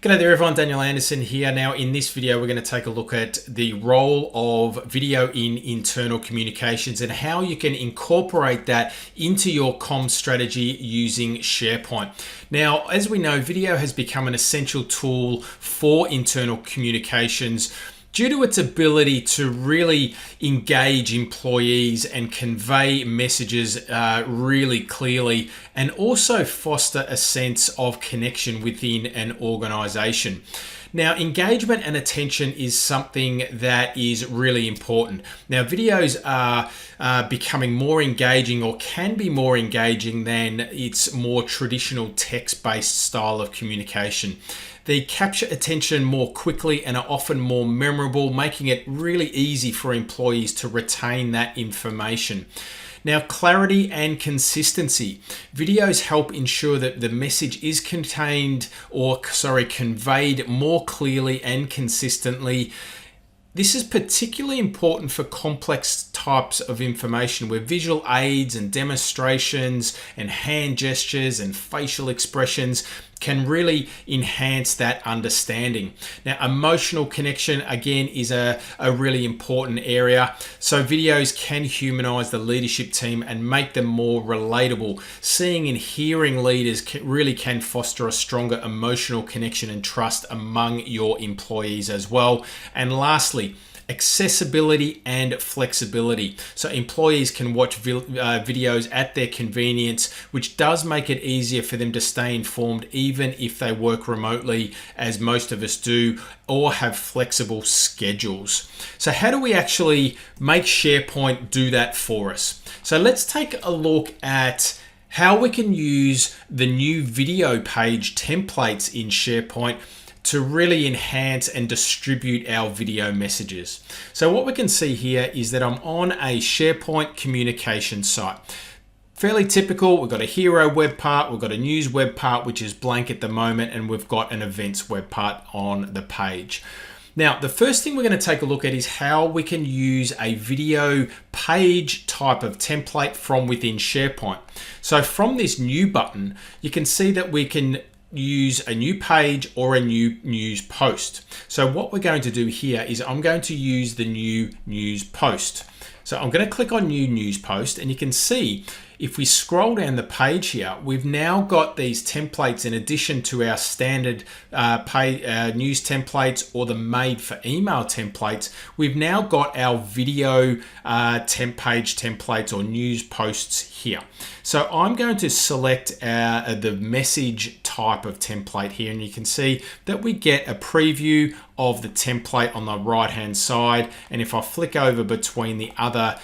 G'day there everyone, Daniel Anderson here. Now in this video we're going to take a look at the role of video in internal communications and how you can incorporate that into your comms strategy using SharePoint. Now as we know, video has become an essential tool for internal communications due to its ability to really engage employees and convey messages really clearly, and also foster a sense of connection within an organization. Now, engagement and attention is something that is really important. Now, videos are becoming more engaging, or can be more engaging than its more traditional text-based style of communication. They capture attention more quickly and are often more memorable, making it really easy for employees to retain that information. Now, clarity and consistency. Videos help ensure that the message is conveyed more clearly and consistently. This is particularly important for complex types of information where visual aids and demonstrations and hand gestures and facial expressions can really enhance that understanding. Now, emotional connection again is a really important area. So videos can humanize the leadership team and make them more relatable. Seeing and hearing leaders really can foster a stronger emotional connection and trust among your employees as well. And lastly, accessibility and flexibility. So employees can watch videos at their convenience, which does make it easier for them to stay informed even if they work remotely, as most of us do, or have flexible schedules. So how do we actually make SharePoint do that for us? So let's take a look at how we can use the new video page templates in SharePoint to really enhance and distribute our video messages. So what we can see here is that I'm on a SharePoint communication site. Fairly typical. We've got a hero web part, we've got a news web part, which is blank at the moment, and we've got an events web part on the page. Now, the first thing we're going to take a look at is how we can use a video page type of template from within SharePoint. So from this new button, you can see that we can use a new page or a new news post. So what we're going to do here is I'm going to use the new news post. So I'm going to click on new news post, and you can see if we scroll down the page here, we've now got these templates in addition to our standard news templates or the made for email templates. We've now got our video page templates or news posts here. So I'm going to select the message type of template here, and you can see that we get a preview of the template on the right hand side. And if I flick over between the other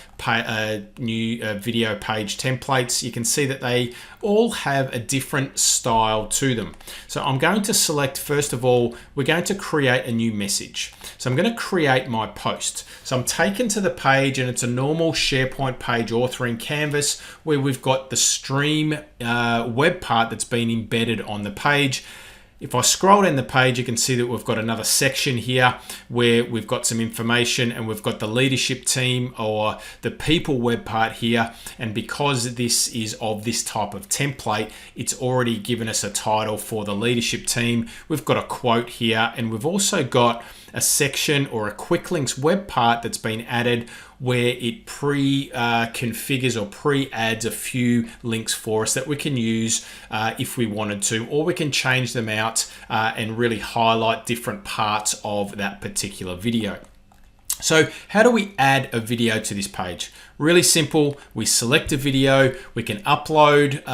new video page templates, you can see that they all have a different style to them. So I'm going to select, first of all, we're going to create a new message. So I'm going to create my post. So I'm taken to the page, and it's a normal SharePoint page authoring canvas where we've got the stream web part that's been embedded on the page. If I scroll down the page, you can see that we've got another section here where we've got some information, and we've got the leadership team or the people web part here. And because this is of this type of template, it's already given us a title for the leadership team. We've got a quote here, and we've also got a section or a quick links web part that's been added where it configures or pre-adds a few links for us that we can use if we wanted to, or we can change them out and really highlight different parts of that particular video. So how do we add a video to this page? Really simple. We select a video, we can upload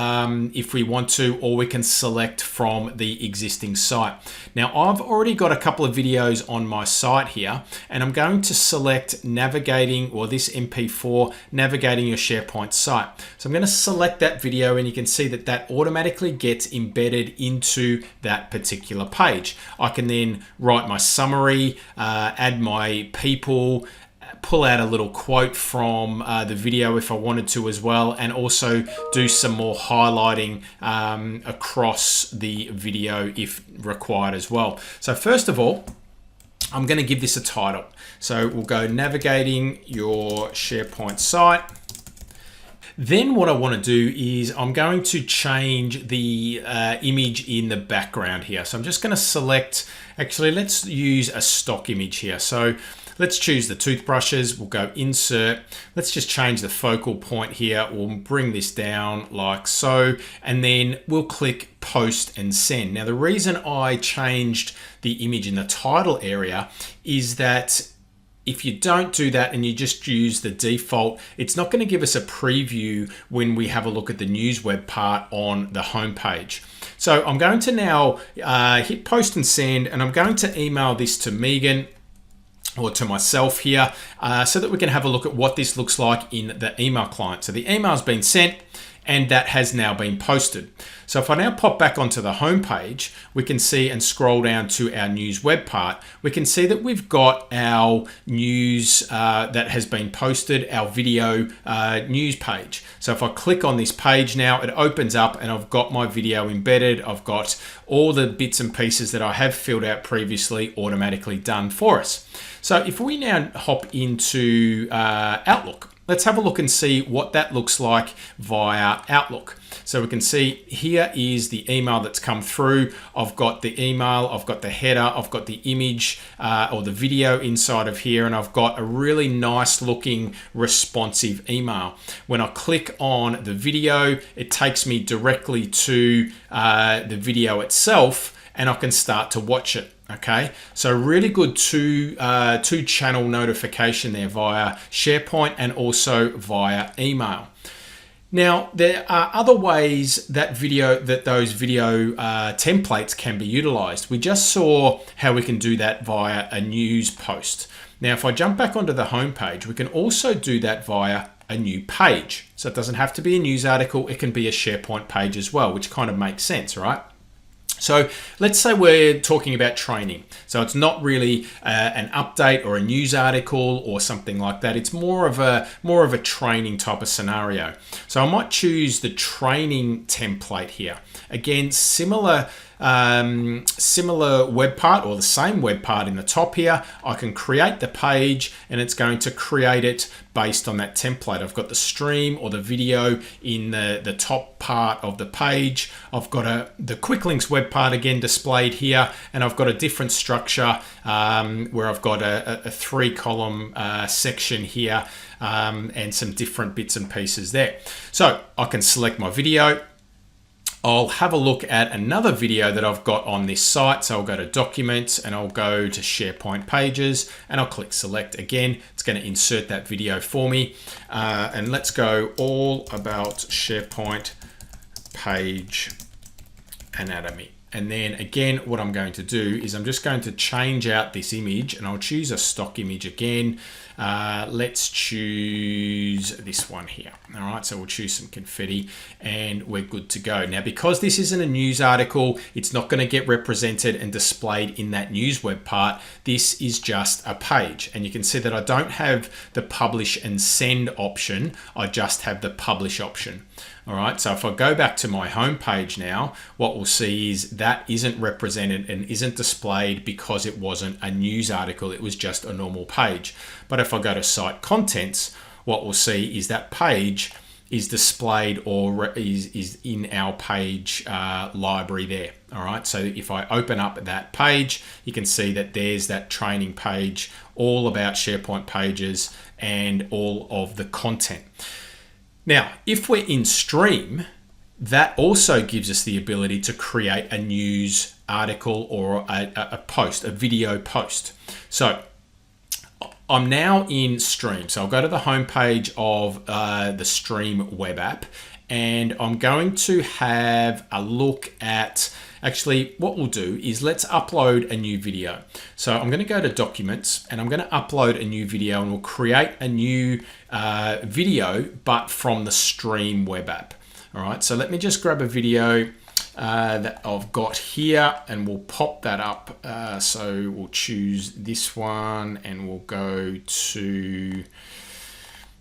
if we want to, or we can select from the existing site. Now I've already got a couple of videos on my site here, and I'm going to select navigating, or this MP4, navigating your SharePoint site. So I'm going to select that video, and you can see that that automatically gets embedded into that particular page. I can then write my summary, add my people, pull out a little quote from the video if I wanted to as well, and also do some more highlighting across the video if required as well. So first of all, I'm going to give this a title. So we'll go navigating your SharePoint site. Then what I want to do is I'm going to change the image in the background here. So I'm just going to select, actually let's use a stock image here. So let's choose the toothbrushes, we'll go insert, let's just change the focal point here, we'll bring this down like so, and then we'll click post and send. Now the reason I changed the image in the title area is that if you don't do that and you just use the default, it's not going to give us a preview when we have a look at the news web part on the home page. So I'm going to now hit post and send, and I'm going to email this to Megan or to myself here so that we can have a look at what this looks like in the email client. So the email's been sent and that has now been posted. So if I now pop back onto the home page, we can see and scroll down to our news web part, we can see that we've got our news that has been posted, our video news page. So if I click on this page now, it opens up and I've got my video embedded. I've got all the bits and pieces that I have filled out previously automatically done for us. So if we now hop into Outlook, let's have a look and see what that looks like via Outlook. So we can see here is the email that's come through. I've got the email, I've got the header, I've got the image or the video inside of here, and I've got a really nice looking responsive email. When I click on the video, it takes me directly to the video itself, and I can start to watch it. Okay, so really good two channel notification there via SharePoint and also via email. Now, there are other ways that those video templates can be utilized. We just saw how we can do that via a news post. Now, if I jump back onto the home page, we can also do that via a new page. So it doesn't have to be a news article, it can be a SharePoint page as well, which kind of makes sense, right? So let's say we're talking about training. So it's not really an update or a news article or something like that. It's more of a training type of scenario. So I might choose the training template here. Again, similar web part or the same web part in the top here. I can create the page and it's going to create it based on that template. I've got the stream or the video in the top part of the page. I've got the quick links web part again displayed here, and I've got a different structure where I've got a 3-column section here and some different bits and pieces there. So I can select my video. I'll have a look at another video that I've got on this site. So I'll go to Documents and I'll go to SharePoint Pages and I'll click Select again. It's going to insert that video for me. And let's go all about SharePoint Page Anatomy. And then again, what I'm going to do is I'm just going to change out this image and I'll choose a stock image again. Let's choose this one here. All right, so we'll choose some confetti and we're good to go. Now, because this isn't a news article, it's not going to get represented and displayed in that news web part. This is just a page. And you can see that I don't have the publish and send option. I just have the publish option. All right, so if I go back to my home page now, what we'll see is that isn't represented and isn't displayed because it wasn't a news article. It was just a normal page. But if I go to site contents, what we'll see is that page is displayed or is in our page library there. All right, so if I open up that page, you can see that there's that training page, all about SharePoint pages and all of the content. Now, if we're in Stream, that also gives us the ability to create a news article or a post, a video post. So I'm now in Stream. So I'll go to the home page of the Stream web app, and I'm going to have a look at, actually what we'll do is let's upload a new video. So I'm going to go to Documents and I'm going to upload a new video, and we'll create a new video, but from the Stream web app. All right, so let me just grab a video that I've got here and we'll pop that up. So we'll choose this one and we'll go to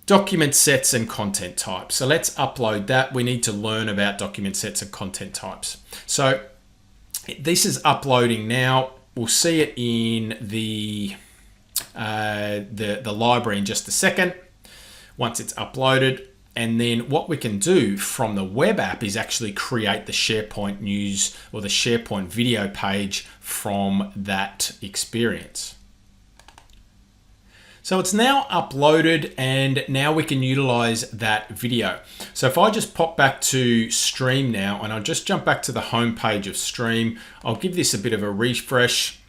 document sets and content types. So let's upload that. We need to learn about document sets and content types. So this is uploading now. We'll see it in the library in just a second. Once it's uploaded, And then what we can do from the web app is actually create the SharePoint news or the SharePoint video page from that experience. So it's now uploaded, and now we can utilize that video. So if I just pop back to Stream now, and I'll just jump back to the home page of Stream, I'll give this a bit of a refresh.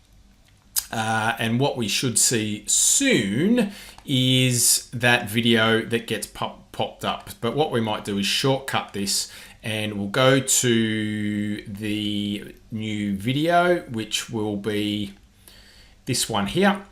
And what we should see soon is that video that gets popped up. But what we might do is shortcut this, and we'll go to the new video, which will be this one here,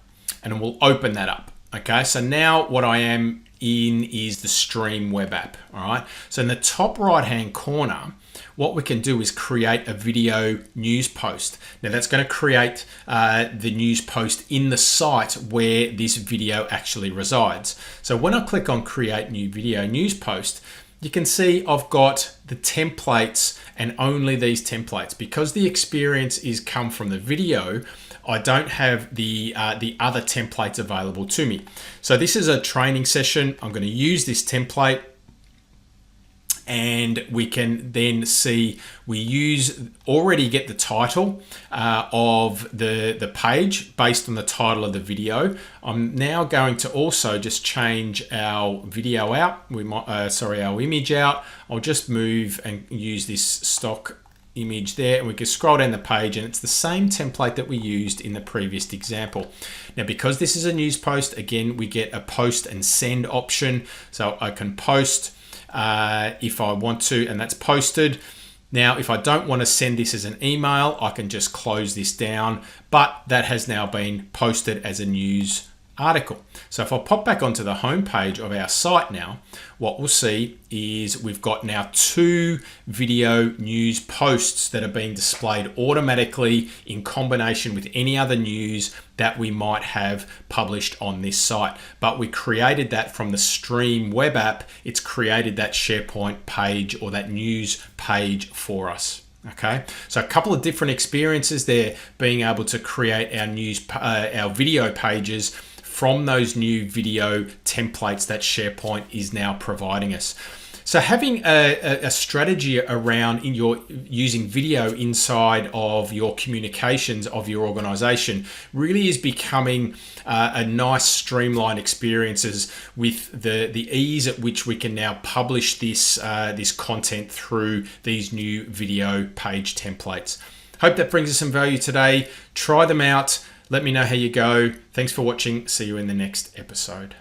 and we'll open that up. Okay, so now what I am in is the Stream web app. All right, so in the top right hand corner, what we can do is create a video news post. Now that's going to create the news post in the site where this video actually resides. So when I click on create new video news post, you can see I've got the templates and only these templates. Because the experience is come from the video, I don't have the other templates available to me. So this is a training session. I'm going to use this template, and we can then see we already get the title of the page based on the title of the video. I'm now going to also just change our video out. Our image out. I'll just move and use this stock image there, and we can scroll down the page, and it's the same template that we used in the previous example. Now, because this is a news post, again, we get a post and send option. So I can post if I want to, and that's posted. Now, if I don't want to send this as an email, I can just close this down, but that has now been posted as a news article. So if I pop back onto the home page of our site now, what we'll see is we've got now 2 video news posts that are being displayed automatically in combination with any other news that we might have published on this site. But we created that from the Stream web app. It's created that SharePoint page or that news page for us. Okay, so a couple of different experiences there, being able to create our video pages from those new video templates that SharePoint is now providing us. So having a strategy around using video inside of your communications of your organization really is becoming a nice streamlined experiences with the ease at which we can now publish this content through these new video page templates. Hope that brings us some value today. Try them out. Let me know how you go. Thanks for watching. See you in the next episode.